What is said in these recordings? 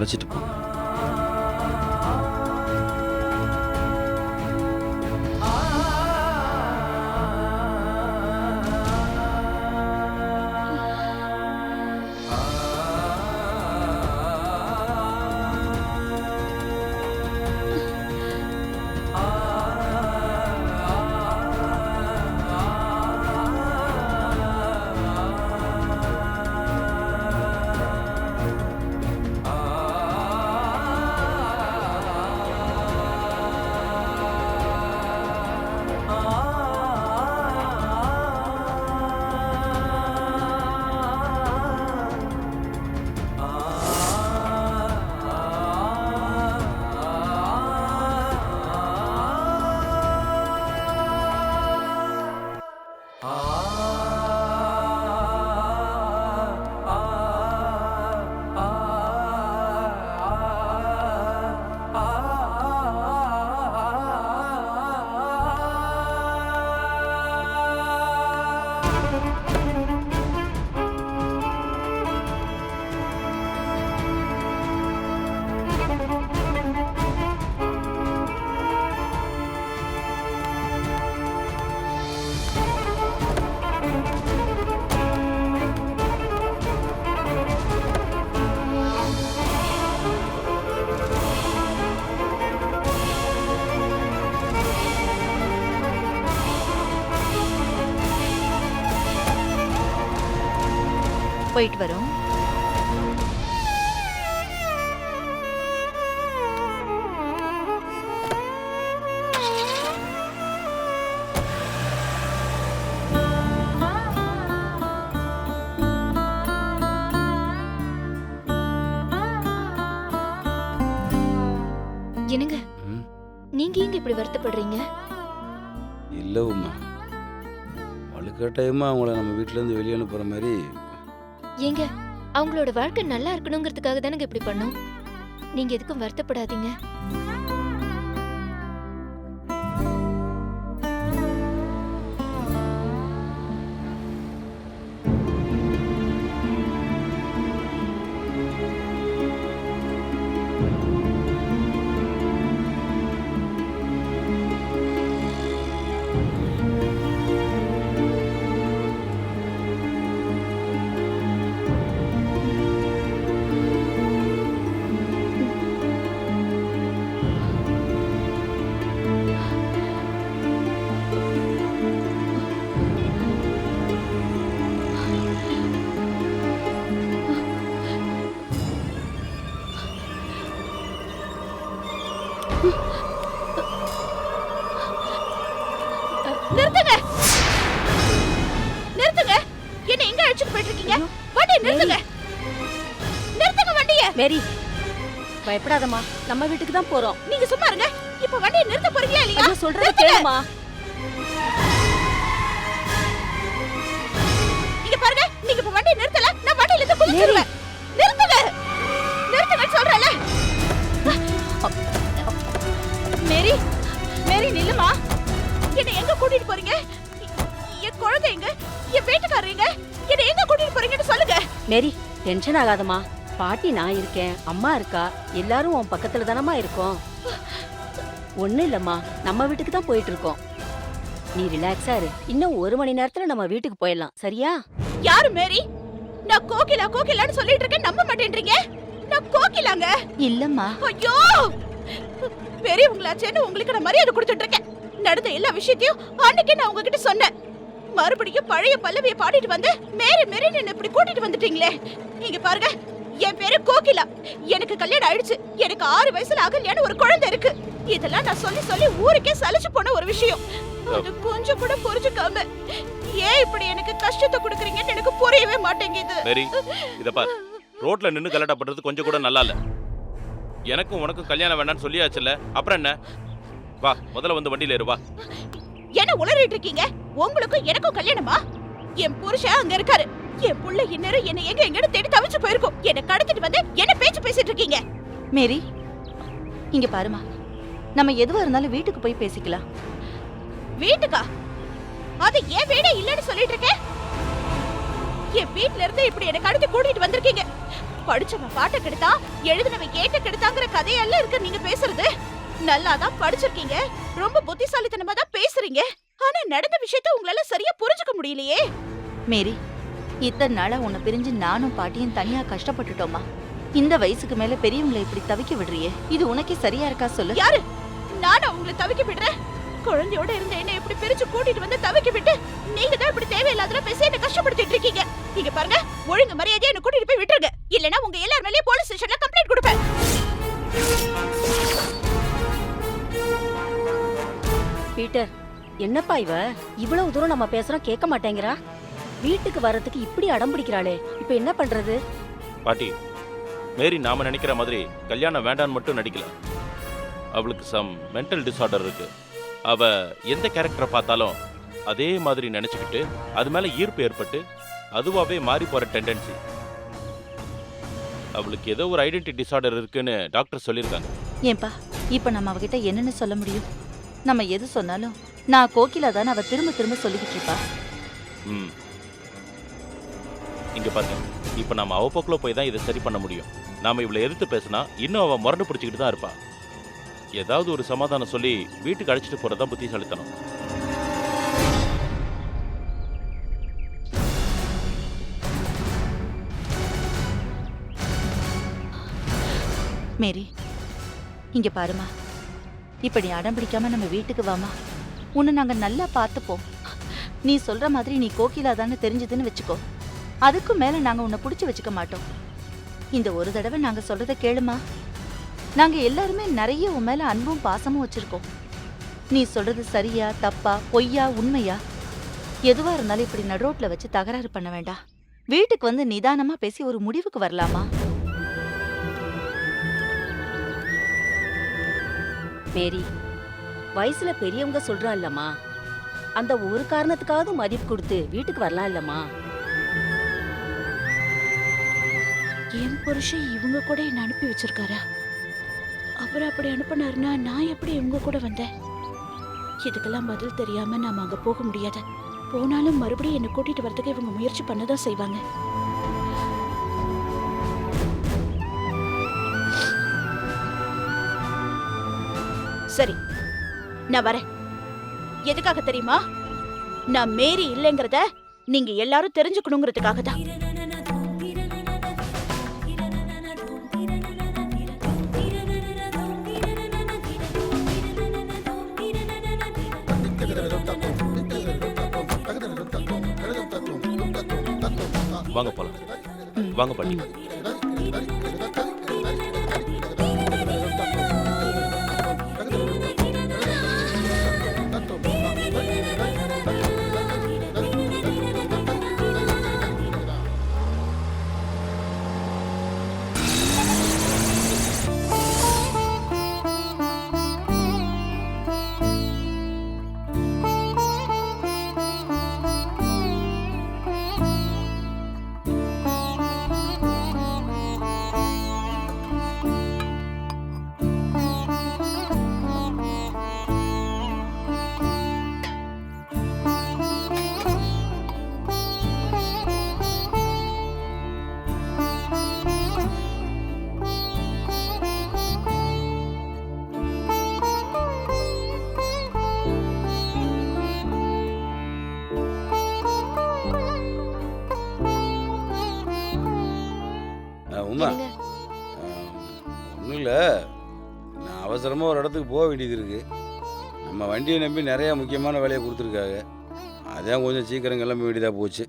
அழைச்சிட்டு போ. போயிட்டு வரோம். என்னங்க நீங்க எங்க இப்படி வருத்தப்படுறீங்க? இல்லை உமா, வலுக்கட்டாயமாக அவங்கள நம்ம வீட்டிலேருந்து வெளியே அனுப்புகிற மாதிரி. ஏங்க அவங்களோட வாழ்க்கை நல்லா இருக்கணுங்கிறதுக்காக தானங்க இப்படி பண்ணோம். நீங்க எதுக்கும் வருத்தப்படாதீங்க. நிறுத்துங்க, நிறுத்துங்க. என்ன எங்க அழைச்சிட்டு போயிட்டு இருக்கீங்க? வண்டியை நிறுத்துங்க, நிறுத்துங்க வண்டியை. மேரி, பயப்படாதம்மா, நம்ம வீட்டுக்கு தான் போறோம். நீங்க சும்மா இருங்க. இப்ப வண்டியை நிறுத்த போறீங்களா இல்லையா? சொல்றது கேளுமா. இங்க பாருங்க, நீங்க இப்ப வண்டியை நிறுத்தல, நான் வண்டியில இருந்து குதிச்சிடுவேன். நிறுத்துங்க, நிறுத்துங்க சொல்றல. மேரி, மேரி நில்லுமா. என்ன எங்க கூட்டிட்டு போறீங்க? என் குழந்தை எங்க? என் வீட்டுக்காரங்க என்ன எங்க கூட்டிட்டு போறீங்கன்னு சொல்லுங்க. மேரி, டென்ஷன் ஆகாதம்மா. பாட்டி நான் இருக்கேன், அம்மா இருக்கா, எல்லாரும் உன் பக்கத்துல தானம்மா இருக்கோம். ஒண்ணும் இல்லம்மா, நம்ம வீட்டுக்கு தான் போயிட்டு இருக்கோம். நீ ரிலாக்ஸா இரு. இன்னும் 1 மணி நேரத்துல நம்ம வீட்டுக்கு போயிடலாம், சரியா? யாரு மேரி? நான் கோகிலா கோகிலான்னு சொல்லிட்டு இருக்கேன், நம்ப மாட்டேன்றீங்க. நான் கோகிலாங்க இல்லம்மா. ஐயோ, பெரியவங்களாச்சேன்னு உங்களுக்கு நான் மரியாதை கொடுத்துட்டு இருக்கேன். நடந்த எல்லா விஷயத்தையும் அன்னைக்கு நான் உங்ககிட்ட சொன்னேன். மறுபடியும் பழைய பல்லவியை பாடிட்டு வந்து மேரி மேரின்னு என்ன இப்படி கூட்டிட்டு வந்துட்டீங்களே. நீங்க பாருங்க, என் பேரு கோகிலா. எனக்கு கல்யாணம் ஆயிடுச்சு. எனக்கு 6 வயசுல அகல்யான ஒரு குழந்தை இருக்கு. இதெல்லாம் நான் சொல்லி சொல்லி ஊருக்கே சலிச்சு போன ஒரு விஷயம். அது கொஞ்சம் கூட புரிஞ்சுக்காம ஏன் இப்படி எனக்கு கஷ்டத்தை கொடுக்குறீங்கன்னு எனக்கு புரியவே மாட்டேங்குது. மேரி, இத பாரு, ரோட்ல நின்னு கலாட்டா பண்றது கொஞ்சம் கூட நல்லா இல்ல. எனக்கும் உனக்கும் கல்யாணம் வேண்டாம்னு சொல்லியாச்சுல, அப்புறம் என்ன? வா, முதல்ல வந்து வண்டியில ஏறு வா. என்ன உளறிட்டு இருக்கீங்க? உங்களுக்கும் எனக்கும் கல்யாணமா? என் புருஷன் அங்க இருக்காரு. என் புள்ள இந்நேரம் என்ன எங்க எங்கன்னு தேடி தவிச்சு போயிருக்கும். என்ன கடத்திட்டு வந்து என்ன பேச்சு பேசிட்டு இருக்கீங்க? மேரி, இங்க பாருமா, நம்ம எதுவா இருந்தாலும் வீட்டுக்கு போய் பேசிக்கலாம். வீட்டுக்கா? அது ஏன் வீடே இல்லன்னு சொல்லிட்டு இருக்கேன். என் வீட்ல இருந்து இப்படி என்ன கடத்தி கூட்டிட்டு வந்திருக்கீங்க. படிச்சவன் பாட்டை கெடுத்தான், எழுதினவன் கேட்ட கெடுத்தாங்கிற கதையெல்லாம் இருக்கு நீங்க பேசுறது. நல்லாதான் படிச்சிருக்கீங்க, ரொம்ப புத்திசாலித்தனமா தான் பேசுறீங்க. ஆனா நடந்த விஷயத்த உங்களால சரியா புரிஞ்சுக்க முடியலையே. மேரி, இத்தனை நாளா உன்னை பிரிஞ்சு நானும் பாட்டியும் தனியா கஷ்டப்பட்டுட்டோமா. இந்த வயசுக்கு மேல பெரியவங்களை இப்படி தவிக்க விடுறியே, இது உனக்கே சரியா இருக்கா சொல்லு? யாரு? நானும் உங்களை தவிக்க விடுறேன்? குழந்தையோட இருந்த என்ன இப்படி பிரிச்சு கூட்டிட்டு வந்து தவிக்க விட்டு நீங்க தான் இப்படி தேவையில்லாத பேசி என்ன கஷ்டப்படுத்திட்டு இருக்கீங்க. இங்க பாருங்க, ஒழுங்கு மரியாதையா என்ன கூட்டிட்டு போய் விட்டுருங்க, இல்லனா உங்க எல்லார் மேலயும் போலீஸ் ஸ்டேஷன்ல கம்ப்ளைண்ட் கொடுப்பேன். பீட்டர், என்னப்பா இவ இவ்வளவு தூரம் நம்ம பேசுறோம் கேட்க மாட்டேங்கிறா? வீட்டுக்கு வர்றதுக்கு இப்படி அடம் பிடிக்கிறாளே, இப்ப என்ன பண்றது? பாட்டி, மேரி நாம நினைக்கிற மாதிரி கல்யாணம் வேண்டான்னு மட்டும் நடிக்கல. அவளுக்கு சம் மென்டல் டிஸார்டர் இருக்கு. அவ எந்த கேரக்டரை பார்த்தாலும் அதே மாதிரி நினைச்சுக்கிட்டு அது மேல ஈர்ப்பு ஏற்பட்டு அதுவாவே மாறி போற டெண்டன்சி. அவளுக்கு ஏதோ ஒரு ஐடென்டிட்டி டிஸார்டர் இருக்குன்னு டாக்டர் சொல்லியிருக்காங்க. ஏன்பா இப்ப நம்ம அவகிட்ட என்னன்னு சொல்ல முடியும்? நம்ம எது சொன்னாலும் நான் கோகிலா தான் அவ திரும்ப திரும்ப சொல்லிக்கிட்டு இருப்பா. ம், இங்க பாருங்க, இப்ப நாம அவ போக்குல போய் தான் இதை சரி பண்ண முடியும். நாம இவளை எதிர்த்து பேசினா இன்னும் அவ முரண்டு பிடிச்சிக்கிட்டு தான் இருப்பா. ஏதாவது ஒரு சமாதானம் சொல்லி வீட்டுக்கு அழைச்சிட்டு போறதுதான் புத்திசாலித்தனம். மேரி, இங்க பாருமா, இப்ப நீ அடம் பிடிக்காம நம்ம வீட்டுக்கு வாமா. உன்னை நாங்க நல்லா பார்த்துப்போம். நீ சொல்ற மாதிரி நீ கோகிலா தானே தெரிஞ்சதுன்னு வச்சுக்கோ, அதுக்கும் மேல நாங்க உன்னை புடிச்சு வச்சுக்க மாட்டோம். இந்த ஒரு தடவை நாங்க சொல்றத கேளுமா. நாங்க எல்லாருமே நிறைய உன் மேல அன்பும் பாசமும் வச்சிருக்கோம். நீ சொல்றது சரியா தப்பா பொய்யா உண்மையா எதுவா இருந்தாலும் இப்படி நடுரோட்ல வச்சு தகராறு பண்ண வேண்டாம். வீட்டுக்கு வந்து நிதானமா பேசி ஒரு முடிவுக்கு வரலாமா? மேரி, வயசுல பெரியவங்க சொல்றா இல்லம்மா, அந்த ஒரு காரணத்துக்காவது மதிப்பு கொடுத்து வீட்டுக்கு வரலாம் இல்லம்மா. என் புருஷன் இவங்க கூட என்ன அனுப்பி வச்சிருக்காரா? அவர் அப்படி அனுப்பினாருன்னா நான் எப்படி இவங்க கூட வந்தேன்? இதுக்கெல்லாம் பதில் தெரியாம நாம அங்க போக முடியாது. போனாலும் மறுபடியும் என்ன கூட்டிட்டு வரதுக்கு இவங்க முயற்சி பண்ணதான் செய்வாங்க. சரி, நான் வரேன். எதுக்காக தெரியுமா? நான் மேரி இல்லைங்கிறத நீங்க எல்லாரும் தெரிஞ்சுக்கணுங்கிறதுக்காக தான். வாங்க போலாம். வாங்க பாட்டி. உமா, என்னங்க? ஒன்றும் இல்லை, நான் அவசரமாக ஒரு இடத்துக்கு போக வேண்டியது இருக்கு. நம்ம வண்டியை நம்பி நிறையா முக்கியமான வேலையை கொடுத்துருக்காங்க. அதான் கொஞ்சம் சீக்கிரம் கிளம்ப வேண்டியதாக போச்சு.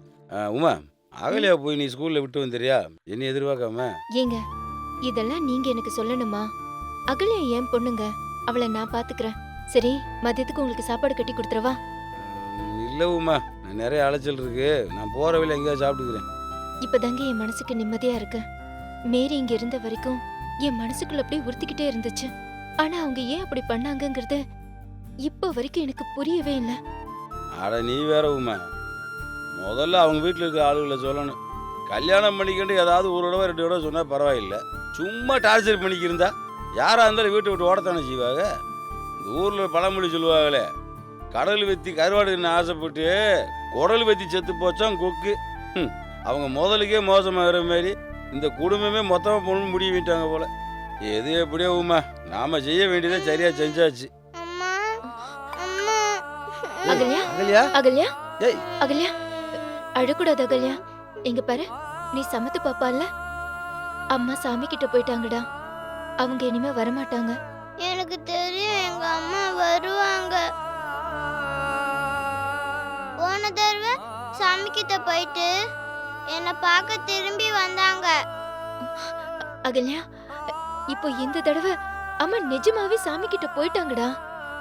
உமா, அகலியா போய் நீ ஸ்கூலில் விட்டு வந்துறியா? என்ன எதிர்பார்க்காம. ஏங்க, இதெல்லாம் நீங்க எனக்கு சொல்லணுமா? அகல்யா ஏன் பொண்ணுங்க, அவளை நான் பாத்துக்கிறேன். சரி, மதியத்துக்கு உங்களுக்கு சாப்பாடு கட்டி கொடுத்துறவா? இல்லை உமா, நான் நிறைய அலைச்சல் இருக்கு. நான் போகிற வழியில் எங்கேயாவது சாப்பிட்டுக்கிறேன். இப்பதாங்க என் மனசுக்கு நிம்மதியா இருக்கு. மேரி இங்க இருந்த வரைக்கும் என் மனசுக்குள்ள அப்படியே உறுத்திக்கிட்டே இருந்துச்சு. ஆனா அவங்க ஏன் அப்படி பண்ணாங்கங்கிறது இப்போ வரைக்கும் எனக்கு புரியவே இல்லை. அட நீ வேற உமா, முதல்ல அவங்க வீட்டில் இருக்க ஆளுகளை சொல்லணும். கல்யாணம் பண்ணிக்கிட்டு ஏதாவது ஒரு தடவை 2 தடவை சொன்னால் பரவாயில்லை. சும்மா டார்ச்சர் பண்ணிக்கிருந்தா யாராக இருந்தாலும் வீட்டை விட்டு ஓடத்தானே செய்வாங்க. இந்த ஊரில் பழமொழி சொல்லுவாங்களே, கடல் வெத்தி கருவாடுன்னு ஆசைப்பட்டு குடல் வெத்தி செத்து போச்சான் கொக்கு. அவங்க முதலுக்கே மோசமாகிற மாதிரி இந்த குடும்பமே மொத்தமாக பொண்ணு முடிவிட்டாங்க போல. எது எப்படியோ உமா, நாம செய்ய வேண்டியதை சரியா செஞ்சாச்சு. அம்மா அம்மா அகல்யா அகல்யா அகல்யா ஏய் அகல்யா அழக்கூடாது அகல்யா. இங்க பாரு, நீ சமத்து பாப்பால. அம்மா சாமி கிட்ட போயிட்டாங்கடா. அவங்க இனிமே வரமாட்டாங்க. எனக்கு தெரியும் எங்க அம்மா வருவாங்க. போன தடவை சாமி கிட்ட போயிட்டு என்னை பார்க்க திரும்பி வந்தாங்க. அகல்யா, இப்போ இந்த தடவை அம்மா நிஜமாவே சாமி கிட்ட போயிட்டாங்கடா.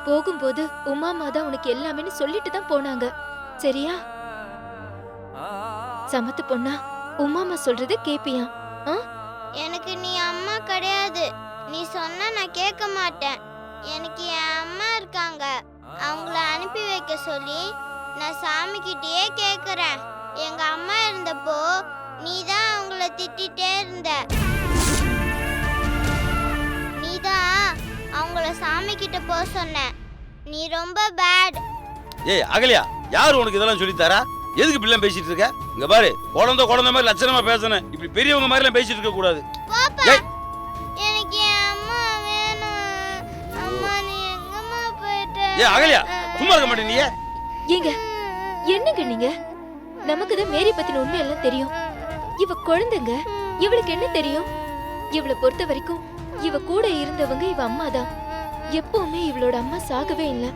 போகும்போது உமாமா தான் உனக்கு எல்லாமே சொல்லிட்டு தான் போனாங்க. சரியா? சமத்து பொண்ணா, உமாமா சொல்றத கேப்பியா? எனக்கு நீ அம்மா கிடையாது. நீ சொன்னா நான் கேட்க மாட்டேன். எனக்கு என் அம்மா இருக்காங்க. அவங்கள அனுப்பி வைக்க சொல்லி நான் சாமி கிட்டயே கேக்குறேன். எங்க அம்மா இருந்தப்போ நீ தான் அவங்கள திட்டிட்டே இருந்த. நீ தான் அவங்கள சாமி கிட்ட போக சொன்ன. நீ ரொம்ப பேட். ஏய் அகலியா, யார் உனக்கு இதெல்லாம் சொல்லித்தாரா? எதுக்கு இப்படிலாம் பேசிட்டு இருக்க? இங்க பாரு, குழந்தை மாதிரி லட்சணமா பேசணும். இப்படி பெரியவங்க மாதிரிலாம் பேசிட்டு இருக்க கூடாது. பாப்பா, ஏய். எனக்கு என் அம்மா வேணும். அம்மா நீ எங்கம்மா போயிட்ட? ஏய் அகலியா, சும்மா இருக்க மாட்டே நீ? ஏங்க, என்னங்க நீங்க? நமக்கு தான் மேரி பத்தின உண்மை எல்லாம் தெரியும். இவ குழந்தைங்க, இவளுக்கு என்ன தெரியும்? இவளை பொறுத்த வரைக்கும் இவ கூட இருந்தவங்க இவ அம்மா தான். எப்பவுமே இவளோட அம்மா சாகவே இல்லை.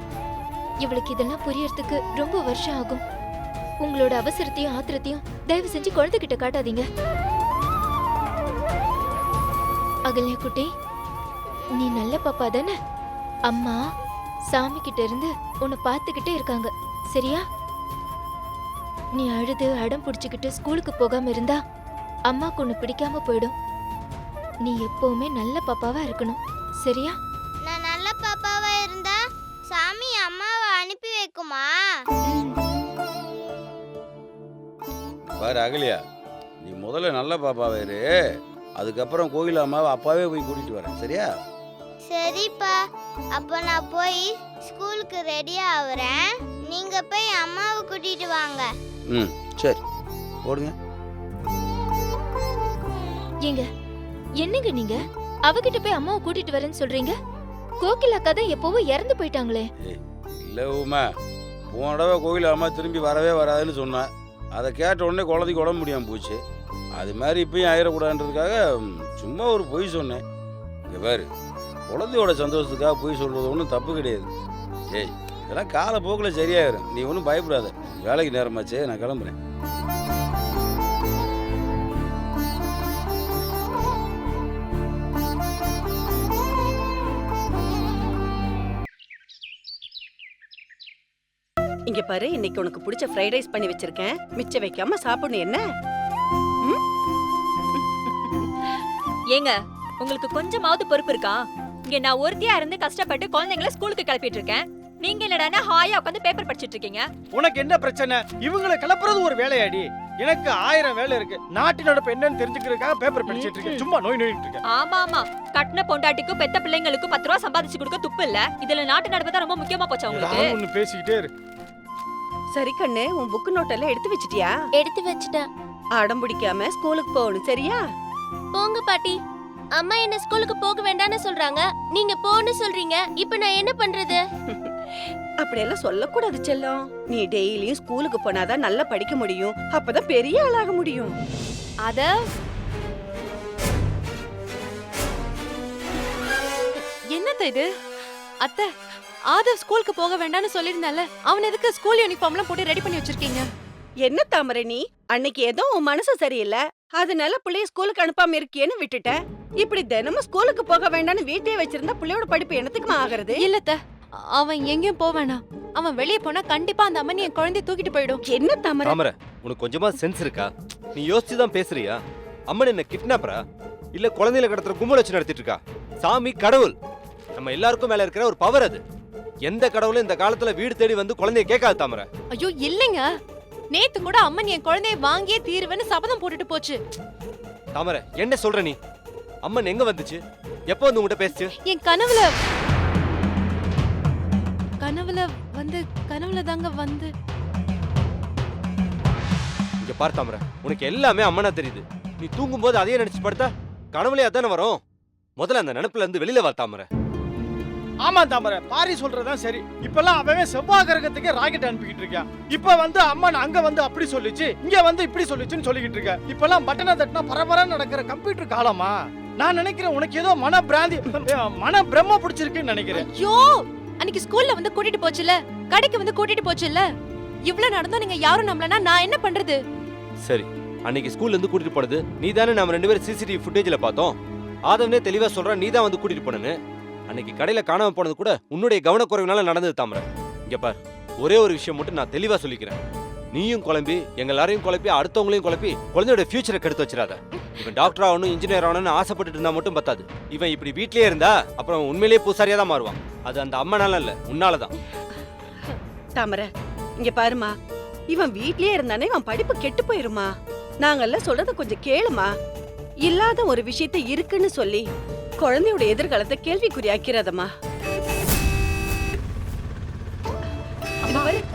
இவளுக்கு இதெல்லாம் புரியறதுக்கு ரொம்ப வருஷம் ஆகும். உங்களோட அவசரத்தையும் ஆத்திரத்தையும் தயவு செஞ்சு குழந்தைகிட்ட காட்டாதீங்க. அகல்யா குட்டி, நீ நல்ல பாப்பா தானே? அம்மா சாமி கிட்ட இருந்து உன்னை பார்த்துக்கிட்டே இருக்காங்க. சரியா? நீ அழுது அடம் பிடிச்சுக்கிட்டு ஸ்கூலுக்கு போகாம இருந்தா அம்மாக்கு உன்னை பிடிக்காம போயிடும். நீ எப்பவுமே நல்ல பாப்பாவா இருக்கணும். சரியா? நான் நல்ல பாப்பாவா இருந்தா சாமி அம்மாவை அனுப்பி வைக்குமா? பாரு அகலியா, நீ முதல்ல நல்ல பாப்பாவே இரு. அதுக்கப்புறம் கோயில் அம்மாவை அப்பாவே போய் கூட்டிட்டு வரேன். சரியா? சரிப்பா, அப்ப நான் போய் ஸ்கூலுக்கு ரெடி ஆகுறேன். நீங்க போய் அம்மாவை கூட்டிட்டு வாங்க. ம் சரி, போடுங்க. ஏங்க, என்னங்க நீங்க அவகிட்ட போய் அம்மாவை கூட்டிட்டு வரேன்னு சொல்றீங்க? கோகில் அக்கா தான் எப்பவும் இறந்து போயிட்டாங்களே. இல்லை உமா, போன தடவை கோயில் அம்மா திரும்பி வரவே வராதுன்னு சொன்னா. அதை கேட்ட உடனே குழந்தைக்கு உடம்பு முடியாமல் போச்சு. அது மாதிரி இப்பயும் ஆயிடக்கூடாதுன்றதுக்காக சும்மா ஒரு பொய் சொன்னேன். இங்கே பாரு, குழந்தையோட சந்தோஷத்துக்காக பொய் சொல்கிறது ஒன்றும் தப்பு கிடையாது. ஏய், இதெல்லாம் காலப்போக்கில் சரியாயிரும். நீ ஒன்றும் பயப்படாத. வேலைக்கு நேரமாச்சே, நான் கிளம்புறேன். இங்க பாரு, இன்னைக்கு உனக்கு பிடிச்ச ஃப்ரைட் ரைஸ் பண்ணி வச்சிருக்கேன். மிச்சம் வைக்காம சாப்பிடணும். என்ன? ஏங்க, உங்களுக்கு கொஞ்சமாவது பொறுப்பு இருக்கா? இங்க நான் ஒருத்தியா இருந்து கஷ்டப்பட்டு குழந்தைங்களை ஸ்கூலுக்கு கிளப்பிட்டு இருக்கேன். நீங்க என்னடான்னா ஹாயா உட்காந்து பேப்பர் படிச்சிட்டு இருக்கீங்க. உனக்கு என்ன பிரச்சனை? இவங்களை கிளப்புறது ஒரு வேலையாடி. எனக்கு 1000 வேலை இருக்கு. நாட்டு நடப்பு என்னன்னு தெரிஞ்சுக்கிறதுக்காக பேப்பர் படிச்சிட்டு இருக்கேன். சும்மா நோய் நோயிட்டு இருக்கேன். ஆமா ஆமா, கட்டின பொண்டாட்டிக்கும் பெத்த பிள்ளைங்களுக்கும் 10 ரூபா சம்பாதிச்சு கொடுக்க துப்பு இல்ல. இதுல நாட்டு நடப்பு தான் ரொம்ப முக்கியமா போச்சு உங்களுக்கு. ஏதாவது ஒண்ணு பேசிக்கிட்டே இரு. சரி கண்ணு, உன் புக்கு நோட் எல்லாம் எடுத்து வச்சிட்டியா? எடுத்து வச்சுட்டேன். அடம் பிடிக்காம ஸ்கூலுக்கு போகணும். சரியா? போங்க பாட்டி. அம்மா என்ன ஸ்கூலுக்கு போக வேண்டாம்னு சொல்றாங்க. நீங்க போன்னு சொல்றீங்க. இப்போ நான் என்ன பண்றது? அப்படியெல்லாம் சொல்லக்கூடாது செல்லம். நீ டெய்லியும் ஸ்கூலுக்கு போனாதான் நல்லா படிக்க முடியும். அப்பதான் பெரிய ஆளாக முடியும். அத என்னத்த இது? அத்தை, ஆதவ் ஸ்கூலுக்கு போக வேண்டாம்னு சொல்லிருந்தால, அவன் எதுக்கு ஸ்கூல் யூனிஃபார்ம்லாம் போட்டு ரெடி பண்ணி வச்சிருக்கீங்க? என்ன தாமரை நீ? அன்னைக்கு ஏதோ உன் மனசு சரியில்லை, அதனால பிள்ளைய ஸ்கூலுக்கு அனுப்பாம இருக்கியேன்னு விட்டுட்ட. இப்படி தினமும் ஸ்கூலுக்கு போக வேண்டாம்னு வீட்டையே வச்சிருந்தா பிள்ளையோட படிப்பு என்னத்துக்குமா ஆகுறது? இல்லத்த, அவன் எங்கேயும் போக வேணாம். அவன் வெளியே போனா கண்டிப்பா அந்த அம்மனி என் குழந்தைய தூக்கிட்டு போயிடும். என்ன தாமரை? தாமரை, உனக்கு கொஞ்சமா சென்ஸ் இருக்கா? நீ யோசிச்சு தான் பேசுறியா? அம்மன் என்ன கிட்னாப்பரா இல்ல குழந்தையில கடத்துற கும்பல் வச்சு நடத்திட்டு இருக்கா? சாமி கடவுள், நம்ம எல்லாருக்கும் மேல இருக்கிற ஒரு பவர். அது எந்த கடவுளும் இந்த காலத்துல வீடு தேடி வந்து குழந்தைய கேட்காது தாமரை. ஐயோ இல்லைங்க, நேத்து கூட அம்மன் என் குழந்தைய வாங்கியே தீருவேன்னு சபதம் போட்டுட்டு போச்சு. தாமரை, என்ன சொல்ற நீ? அம்மன் எங்க வந்துச்சு? எப்போ வந்து உங்ககிட்ட பேசுச்சு? என் கனவுல தாங்க வந்து. இங்க பார் தாமரை, உனக்கு எல்லாமே அம்மனா தெரியுது. நீ தூங்கும்போது அதையே நினைச்சு படுத்தா கனவுலயே அதானே வரும். முதல்ல அந்த நினைப்புல இருந்து வெளியில வா தாமரை. ஆமா தாமரை, பாரி சொல்றதுதான் சரி. இப்பெல்லாம் அவன் செவ்வாய் கிரகத்துக்கு ராக்கெட் அனுப்பிக்கிட்டு இருக்கான். இப்ப வந்து அம்மா அங்க வந்து அப்படி சொல்லிச்சு, இங்க வந்து இப்படி சொல்லிச்சுன்னு சொல்லிக்கிட்டு இருக்க. இப்பெல்லாம் பட்டனை தட்டினா பரபரா நடக்கிற கம்ப்யூட்டர் காலமா? நான் நினைக்கிறேன் உனக்கு ஏதோ மன பிரம்ம பிடிச்சிருக்குன்னு நினைக்கிறேன். ஐயோ, அன்னைக்கு ஸ்கூல்ல வந்து கூட்டிட்டு போச்சுல, கடைக்கு வந்து கூட்டிட்டு போச்சுல, இவ்ளோ நடந்தும் நீங்க யாரும் நம்பலனா நான் என்ன பண்றது? சரி, அன்னைக்கு ஸ்கூல்ல இருந்து கூட்டிட்டு போனது நீ தானே. நம்ம 2 பேரும் சிசிடிவி ஃபுட்டேஜ்ல பார்த்தோம். ஆதவனே தெளிவா சொல்றான் நீ தான் வந்து கூட்டிட்டு போனேன்னு. அன்னைக்கு கடையில காணாம போனது கூட உன்னுடைய கவனக்குறைவுனால நடந்தது தாமரை. இங்க பார், ஒரே ஒரு விஷயம் மட்டும் நான் தெளிவா சொல்லிக்கிறேன். நீயும் குழம்பி எங்க எல்லாரையும் குழப்பி அடுத்தவங்களையும் குழப்பி குழந்தையோட ஃபியூச்சரை கெடுத்து வச்சிடாத. இவன் டாக்டர் ஆகணும் இன்ஜினியர் ஆகணும்னு ஆசைப்பட்டு இருந்தா மட்டும் பத்தாது. இவன் இப்படி வீட்லயே இருந்தா அப்புறம் உண்மையிலேயே பூசாரியா தான் மாறுவான். அது அந்த அம்மனால இல்ல, உன்னாலதான். தாமரை, இங்க பாருமா, இவன் வீட்லயே இருந்தானே இவன் படிப்பு கெட்டு போயிருமா. நாங்கெல்லாம் சொல்றத கொஞ்சம் கேளுமா. இல்லாத ஒரு விஷயத்த இருக்குன்னு சொல்லி குழந்தையோட எதிர்காலத்தை கேள்விக்குறியாக்கிறதம்மா.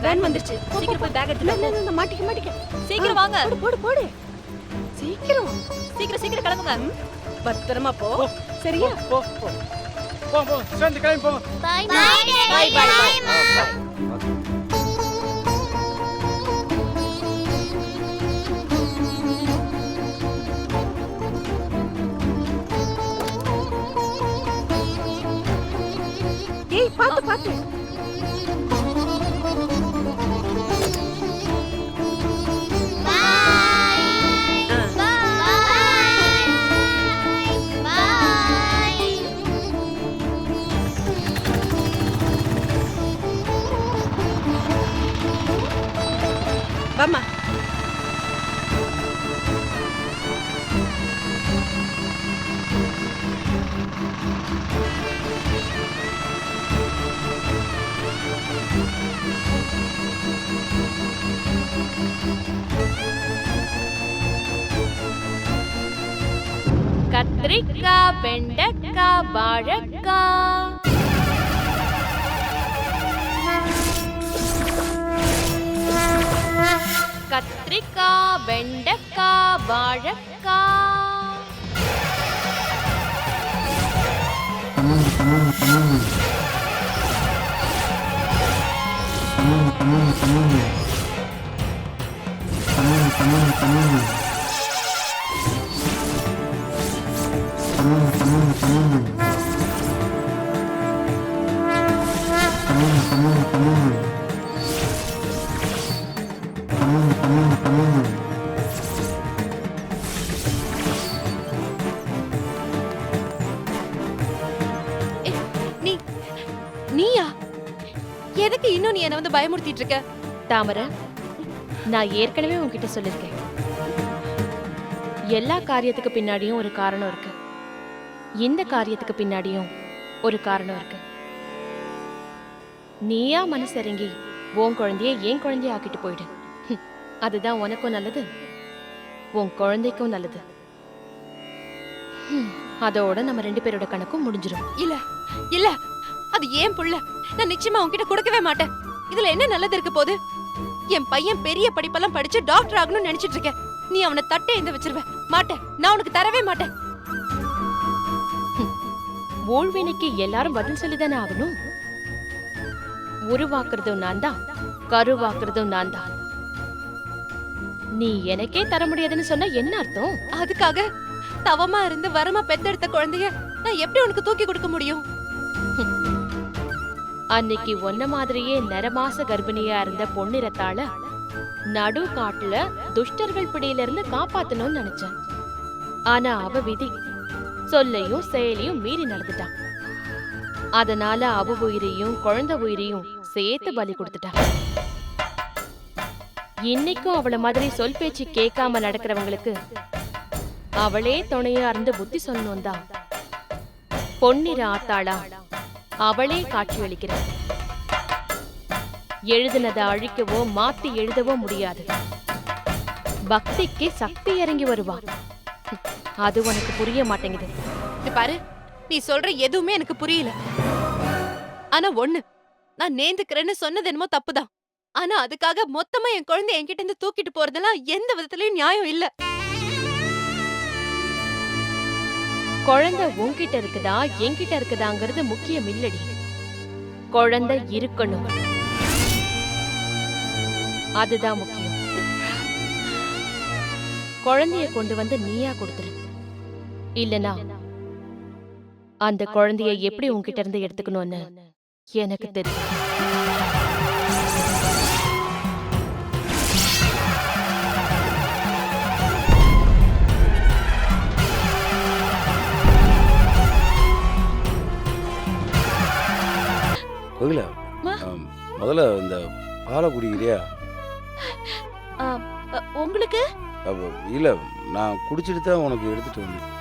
வேன் வந்துருச்சு, சீக்கிரம் போய் பேக் எடுத்து மாட்டிக்க. சீக்கிரம் வாங்க. போடு சீக்கிரம். சீக்கிரம் கிளம்புங்க. பத்திரமா போ, சரியா? போ சேர்ந்து கிளம்பி போ. பாய் பாய் பாய் பாய். ஏய், பாத்து. வாமா. கத்திரிக்காய், வெண்டைக்காய், வாழைக்காய். கத்திரிக்காய், வெண்டைக்காய், வாழைக்காய். நீயா? எதுக்கு இன்னும் நீ என்ன வந்து பயமுறுத்திட்டு இருக்க? தாமரை, நான் ஏற்கனவே உன்கிட்ட சொல்லிருக்கேன், எல்லா காரியத்துக்கு பின்னாடியும் ஒரு காரணம் இருக்கு. இந்த காரியத்துக்கு பின்னாடியும் ஒரு காரணம் இருக்கு. நீயா மனசு இறங்கி உன் குழந்தைய என் குழந்தைய ஆக்கிட்டு போயிடு. அதுதான் உனக்கும் நல்லது, உன் குழந்தைக்கும் நல்லது. அதோட நம்ம 2 பேரோட கணக்கும் முடிஞ்சிடும். இல்ல, அது ஏன் புள்ள. நான் நிச்சயமா உன்கிட்ட கொடுக்கவே மாட்டேன். இதுல என்ன நல்லது இருக்க போகுது? என் பையன் பெரிய படிப்பெல்லாம் படிச்சு டாக்டர் ஆகணும்னு நினைச்சிட்டு இருக்கேன். நீ அவனை தட்டை எந்த வச்சிருவ மாட்டேன். நான் உனக்கு தரவே மாட்டேன். ஊழ்வினைக்கு எல்லாரும் பதில் சொல்லிதானே ஆகணும். உருவாக்குறதும் நான் தான், கருவாக்குறதும் நான் தான். நீ எனக்கே தர முடியாதுன்னு சொன்னா என்ன அர்த்தம்? அதுக்காக தவமா இருந்து வரமா பெத்தெடுத்த குழந்தைய நான் எப்படி உனக்கு தூக்கி கொடுக்க முடியும்? அன்னைக்கு ஒன்ன மாதிரியே நரமாச கர்ப்பிணியா இருந்த பொன்னிறத்தாள நடு காட்டுல துஷ்டர்கள் பிடியில இருந்து காப்பாத்தணும்னு நினைச்சேன். ஆனா அவ விதி சொல்லையும் செயலையும் மீறி நடந்துட்டான். அதனால அவ உயிரையும் குழந்தை உயிரையும் சேர்த்து பலி கொடுத்துட்டான். இன்னைக்கும் அவள மாதிரி சொல் பேச்சு கேட்காம நடக்கிறவங்களுக்கு அவளே துணையா இருந்து புத்தி சொல்லணும் தான் பொன்னிற ஆத்தாளா அவளே காட்சியளிக்கிறாள். எழுதுனதை அழிக்கவோ மாத்தி எழுதவோ முடியாது. பக்திக்கு சக்தி இறங்கி வருவா. அது உனக்கு புரிய மாட்டேங்குது. பாரு, நீ சொல்ற எதுவுமே எனக்கு புரியல. ஆனா ஒண்ணு, நான் நேந்துக்கிறேன்னு சொன்னது என்னமோ தப்புதான். ஆனா அதுக்காக மொத்தமா என் குழந்தை என்கிட்ட இருந்து தூக்கிட்டு போறதெல்லாம் எந்த விதத்திலயும் நியாயம் இல்ல. குழந்தை உன்கிட்ட இருக்குதா என்கிட்ட இருக்குதாங்கிறது முக்கியம் இல்லடி. குழந்தை இருக்கணும், அதுதான் முக்கியம். குழந்தைய கொண்டு வந்து நீயா கொடுத்துரு. இல்லனா அந்த குழந்தைய எப்படி உன்கிட்ட இருந்து எடுத்துக்கணும்னு எனக்கு தெரியும். கோகிலா, முதல்ல இந்த பாலை குடிக்கிறியா? உங்களுக்கு இல்லை, நான் குடிச்சிட்டு தான் உனக்கு எடுத்துட்டு வந்தேன்.